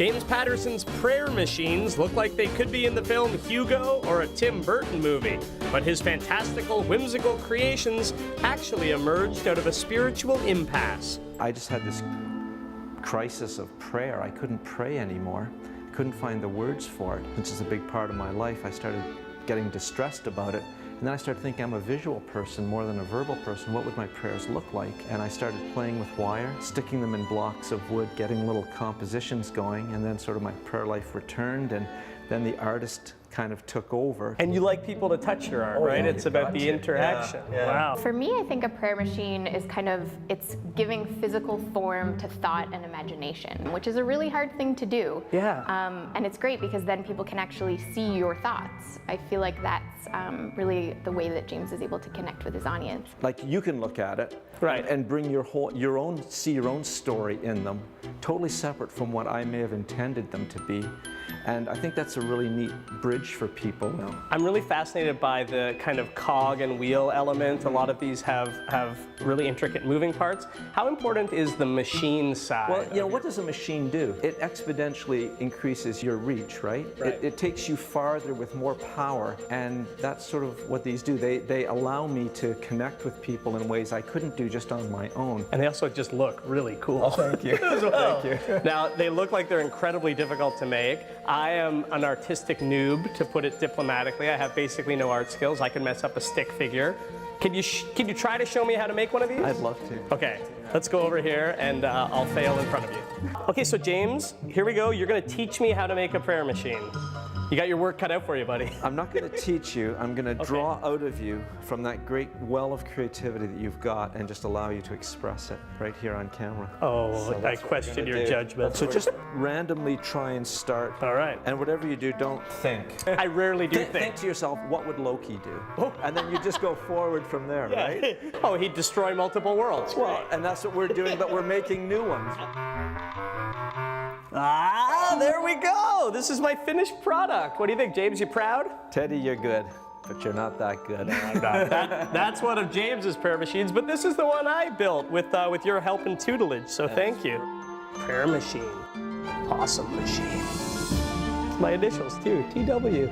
James Paterson's prayer machines look like they could be in the film Hugo or a Tim Burton movie, but his fantastical, whimsical creations actually emerged out of a spiritual impasse. I just had this crisis of prayer. I couldn't pray anymore. Couldn't find the words for it, which is a big part of my life. I started getting distressed about it. And then I started thinking, I'm a visual person more than a verbal person. What would my prayers look like? And I started playing with wire, sticking them in blocks of wood, getting little compositions going, and then sort of my prayer life returned, and then the artist kind of took over. And you like people to touch your art, right? It's about the interaction. Yeah. Wow. For me, I think a prayer machine is it's giving physical form to thought and imagination, which is a really hard thing to do. Yeah. And it's great because then people can actually see your thoughts. I feel like that's really the way that James is able to connect with his audience. Like, you can look at it, right, and bring your own story in them, totally separate from what I may have intended them to be. And I think that's a really neat bridge for people. I'm really fascinated by the kind of cog and wheel element. A lot of these have really intricate moving parts. How important is the machine side? Well, what does a machine do? It exponentially increases your reach, right? It takes you farther with more power, and that's sort of what these do. They allow me to connect with people in ways I couldn't do just on my own. And they also just look really cool. Oh, thank you. Well. Thank you. Now, they look like they're incredibly difficult to make. I am an artistic noob, to put it diplomatically. I have basically no art skills. I can mess up a stick figure. Can you try to show me how to make one of these? I'd love to. Okay, let's go over here and I'll fail in front of you. Okay, so James, here we go. You're gonna teach me how to make a prayer machine. You got your work cut out for you, buddy. I'm not going to teach you. I'm going to draw out of you from that great well of creativity that you've got and just allow you to express it right here on camera. Oh, so I question your judgment. So just randomly try and start. All right. And whatever you do, don't think. I rarely do think. Think to yourself, what would Loki do? Oh. And then you just go forward from there, right? Oh, he'd destroy multiple worlds. Well, and that's what we're doing, but we're making new ones. Ah, there we go. This is my finished product. What do you think, James? You proud? Teddy, you're good, but you're not that good. That's one of James's prayer machines, but this is the one I built with your help and tutelage, so thank you. Prayer machine. Awesome machine. My initials too, TW.